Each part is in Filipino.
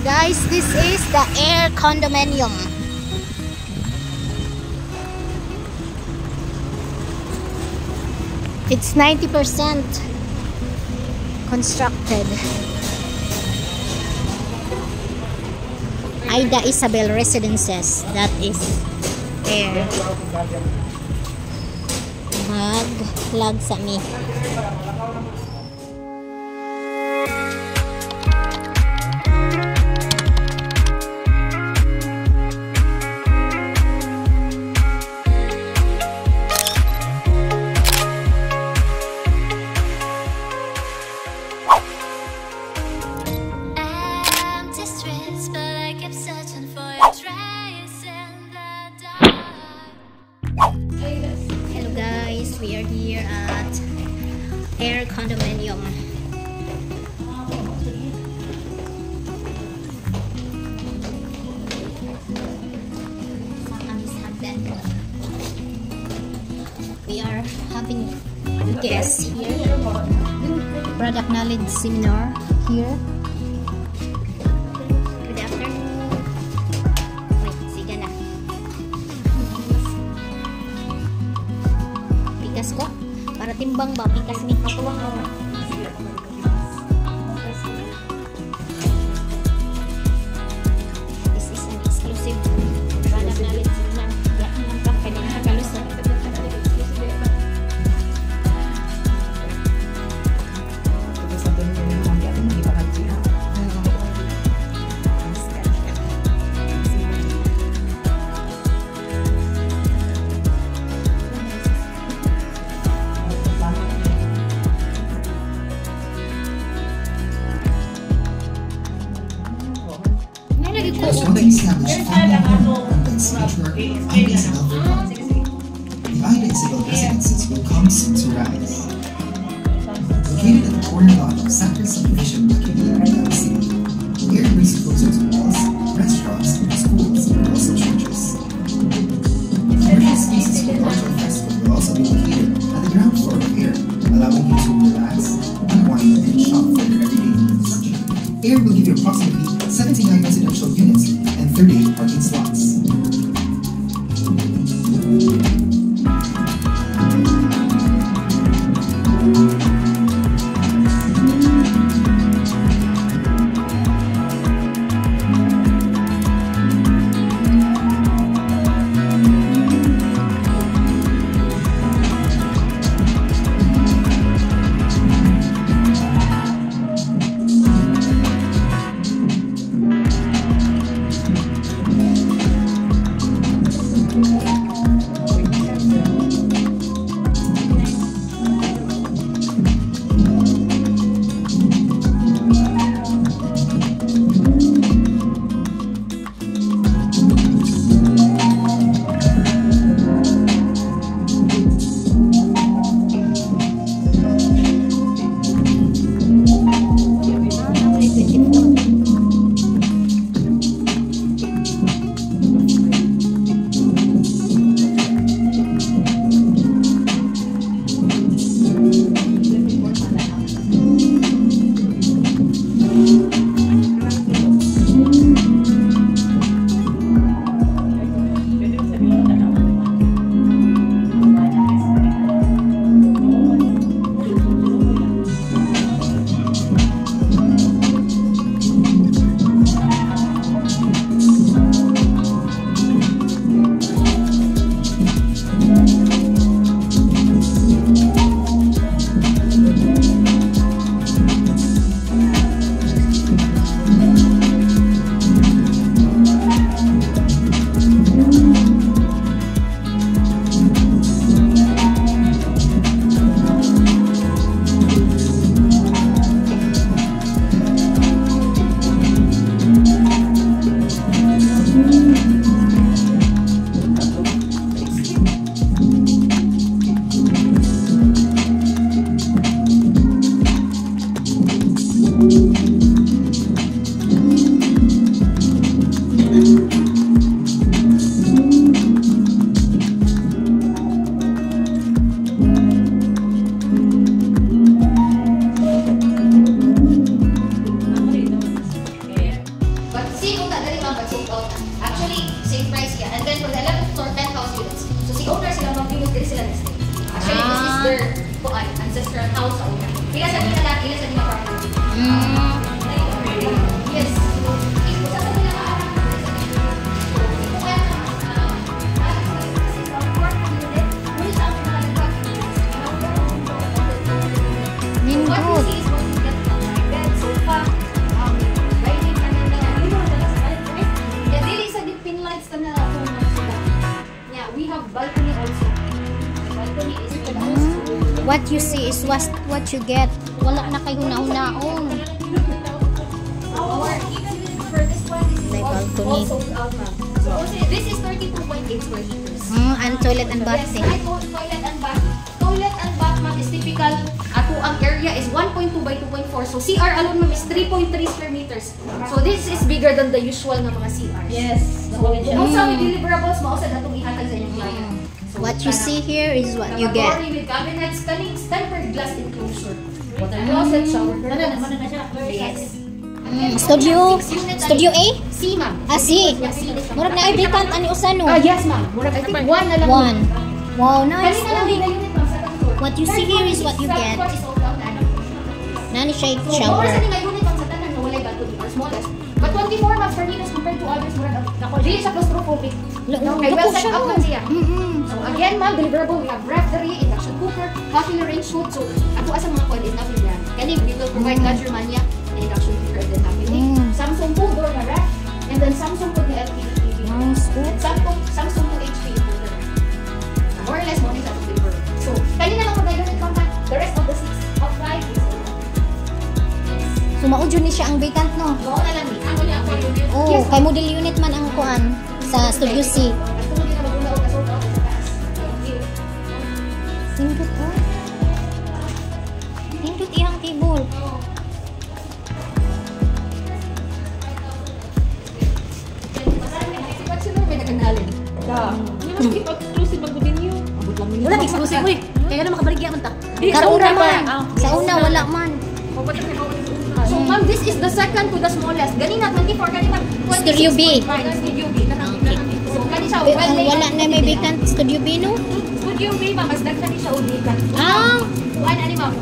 Guys, this is the Air Condominium. It's 90% constructed. Ida Isabel Residences. That is Air. Mag-vlog sa mi. We are here at Air Condominium. We are having guests here. Product knowledge seminar here. Good afternoon. Wait, sige na. Pikas ko para timbang ba, pikas ni katuwang ko. This is an exclusive product knowledge seminar. Yeah, naman pwede nakakalus na. Once we establish formal home Ida Isabel will come. The Ida Isabel residences will come soon to rise. Located at the corner lot of Sacred Subdivision, Makini, City, Air brings you closer to malls, restaurants, schools, and also churches. Commercial spaces for larger festivals will also be located at the ground floor of Air, allowing you to relax, unwind, and shop for your everyday needs. Air will give you approximately 79 residential units and 38 parking slots. their ancestral house sa una. Ila sa nila lahat, ila sa nila property. Yes. Ito sa nila lahat. What you see is what you get from like bed, sofa, dining kanina. Yeah, dili sa deep pin lights na yeah, we have balcony also. Balcony is for the house. What you see is what you get. Wala na kayo nauna-naon. Or even for this one, this is May balcony. also out na. So this is 32.8 square meters. And toilet and bath. Yes, I go toilet and bath. Toilet and bath ma'am is typical. Ato ang area is 1.2 by 2.4. So CR alone ma'am is 3.3 square meters. So this is bigger than the usual na mga CRs. Yes. So most of the deliverables mausad atong ihatag sa inyong client. So, What you see here is what you get. lavatory with cabinets, tempered glass enclosure. Water closet, shower curtains. na siya. Yes. Studio? Studio A? C ma'am. C. Yeah, C. Murag na vacant ani usano. Yes ma'am. Murag I think one na lang. One. Wow, nice. Kanina lang din na unit ma'am sa second floor. What you see here is what you Second get. floor is all out na. Nani siya So, shower. more sa nga unit ma'am sa tanan na walay balcony or smallest. But 24 ma'am per units compared to others murag ako dili siya claustrophobic. No, kay well set up man siya. So again ma'am, deliverable we have refrigerator, induction cooker, coffee range hood. So ato asa mga kuan is nothing yan. Kani we will provide Gadgermania induction cooker and then coffee. Samsung po door na rack and then Samsung po na LCD TV. Nice. And Samsung po HP holder. More or less mo ni sa deliver. So kanina lang ko na unit ma'am. The rest of the 6 of 5 is So maudyo ni siya ang vacant no. go na lang ni. Ako ni ako unit. Oh, kay model unit man ang kuan sa Studio C. Sindot ko. Sindot iyang table. Wala exclusive mo eh. Kaya na makabaligya man ta. Karura man. Sa una wala man. So ma'am, this is the second to the smallest. Ganina 24 kanina. Studio B. Studio B. So kani siya Ang wala na may vacant Studio B no? Studio B ma'am, mas daghan ni siya ulikan. Kuan ani ma'am.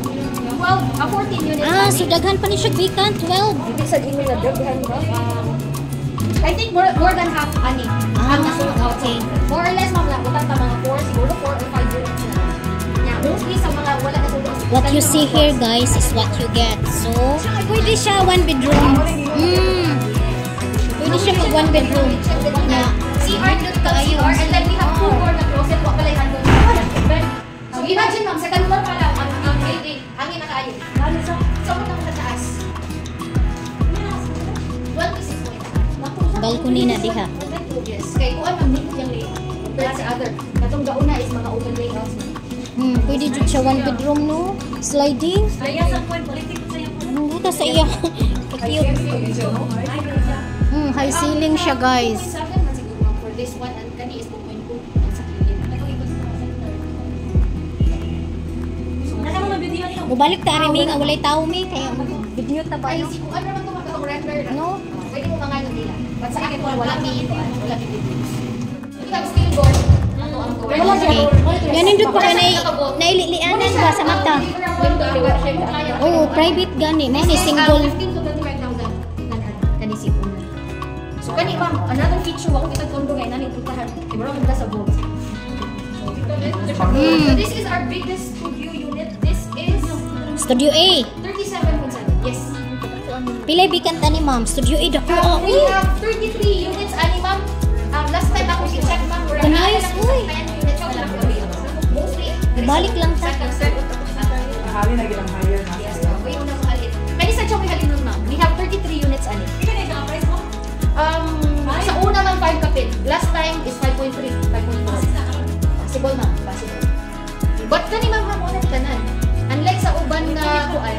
14 units. So daghan pa ni siya vacant 12. Ibig sabihin na daghan ba? I think more than half ani. Ang nasold out. Okay. More or less ma'am lang utang ta mga 4 siguro 4 or 5 units na. Yeah, mostly sa mga wala na sold out. What you see here guys is what you get. So, pwede siya one bedroom. Pwede siya mag one bedroom. Yeah. CR dito ka CR and then we have 2 more na closet. Wa pala yung handle. So imagine ma'am, second floor pa lang ang building. Hangin na kaayo. So mo nang sa taas. 26 Balcony na diha. Yes. Kaya kuan ma'am nito yung layout. Compared sa other. Katong gauna is mga open layouts. Pwede jud siya one bedroom no. Sliding. Kaya sa point politik sa iyo. Anong buta sa iya? Cute. High ceiling siya guys. For this one and kani is 2.2 ang sa kilid. Nasa mga video niyo. Mubalik ta ari mi nga walay tawo mi kaya video ta ba Ay, no? si kuan naman to magkatong render na. No? Pwede mo mga ano nila. But sa akin wala ni ito, wala ni videos. We have steel door. Ato ang door. Okay. Yan nindot pa kay naililianan ba sa mata? Oh, private gani. May ni single. 15 to 25,000 kani si owner. So kani ma'am, another feature wa ko kita kondo ngay nani trutahan. Ibro man sa vault. So this is our biggest studio unit. This is Studio A. 37.7. Yes. Pila vacant ani ma'am? Studio A dako. We have 33 units ani ma'am. Last time ako si-check ma'am. Nice, uy. Mostly. Balik lang ta. Hali na gilang higher na. Yes, ma'am. May unang halin. Kani sa Chow halin nun ma'am. We have 33 units ani. Ika na yung price mo? Sa una ma'am 5 kapit. Last time is 5.3, 5.4. Possible ma'am, possible. But kani ma'am muna tanan. Unlike sa uban na kuan,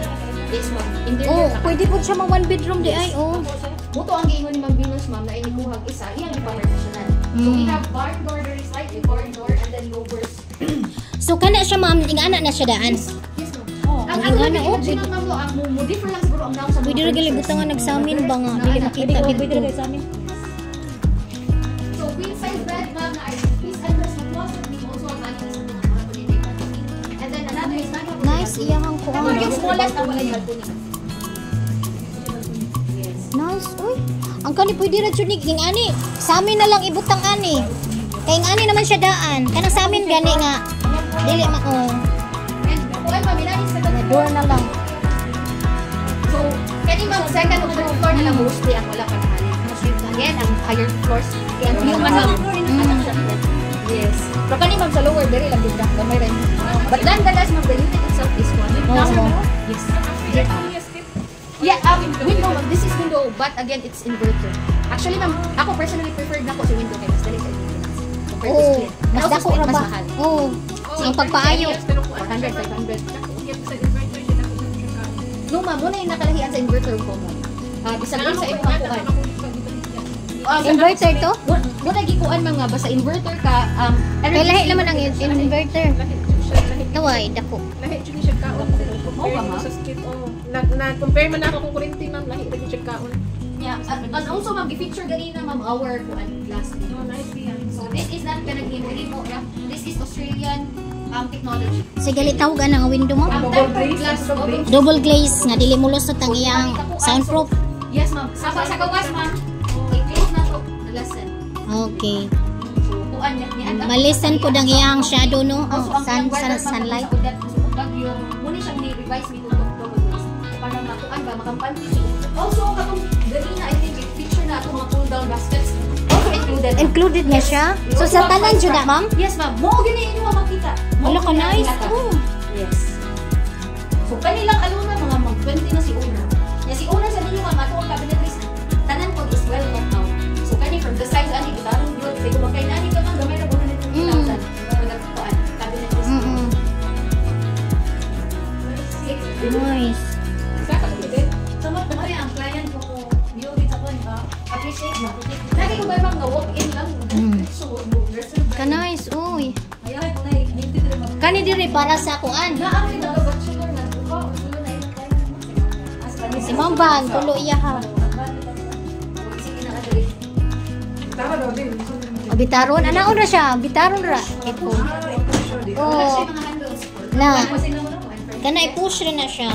yes ma'am. Oh, Interior na. pwede po siya mag one bedroom di ay oh. Muto ang giingon ni Ma'am Venus ma'am na inikuhag isa, iyang ipapartitionan. So we have barn door, there is slightly barn door and then louvers. So kana siya ma'am, ingana na siya daan. Yes ma'am. Ang Ang ingana oh. original ma'am lo, ang mo differ lang siguro ang naong sa mga Pwede ra gali furnitures. butang nga nagsamin ba nga dili makita dito. sa amin. So queen size bed ma'am na ay please address the closet. We also have mannequins na mga pwede. And then Nice iyahang ko. Tapos yung smallest na wala yung balcony. Nice. Uy. Ang kani pwede ra jud ni king ani. Sa amin na lang ibutang ani. Kay ang ani naman siya daan. Kanang sa amin gani nga. Dili ma And kuan pa minahin sa na door na lang. So, kani ma'am, second o third floor na lang mostly ang wala panahalin. Again, ang higher floors, kaya ang human ma'am. Yes. Pero kani ma'am sa lower, very lang din ka. Gamay rin. But nonetheless, ma'am, the unit itself is one. Yes. Yeah, window ma'am. This is window, but again, it's inverter. Actually ma'am, ako personally preferred na ko sa window kaya mas dali sa maintenance. Compared to Oo. split. Mas And also dako split, ra mas ba? mahal. Oo. Ang pagpaayo. 400, 500. No ma'am, muna yung nakalahian sa inverter ko mo. Bisag sa iyong kapuan. Inverter to? Muna gikuan mga basta inverter ka. Kay lahi naman ang inverter. Taway dako. Lahi jud ni siya kaon. Oo ba, ma'am? Sa skit oh. Na-compare man ako kung kurinti ma'am, lahi ra siya kaon. Yeah, and also ma'am, i-feature ganina ma'am our kuan glass. Oh, nice yan. So this is not Canadian mo, yeah. This is Australian technology. Sige gali tawag ang window mo. Double Tempered glaze, glass, double glaze. Double glaze nga dili mo lusot ang iyang soundproof. Yes ma'am. Sa gawas ma'am, i-close na to. Nalasan. Okay. So kuan niya. Malisan po ang iyang shadow no. Also, Oh, ang weather, sunlight. ma'am, sa ugat, bagyo, muna siyang ni-revise me to double glaze. Para makuan ba, makampanti siya. Also, katong ganina, I think, picture na itong mga pull-down baskets. Also included. Included niya siya. So sa tanan jud na ma'am. Yes, ma'am. Mo gani inyo makita. Wala ka nice. Oh. Yes. So kanilang aluna mga mag 20 na si owner. Ya si owner sa ninyo ma'am, ato ang cabinetries tanan ko is well thought out. So kani from the size ani gitarong yun, kay kumakay na ani ka man gamay ra ko nito 20,000. So nagkuan cabinetries. Nice. Samot mo kaya ang client ko ko view it ako appreciate mo. Lagi ko ba bang walk-in lang. So reserve. Ka nice. Uy. Ayaw ko na hindi dire mag Kani diri para sa kuan. Naami na ba bachelor na ko o sulo na yung tayo. Si Ma'am Van tulo iya ha. Sige na kadali. Tara daw din. O bitaron ana ra siya. Bitaron ra. Ito. Wala Oh. siya mga handles. Na. Kasi naman ako. Kana i-push rin na siya.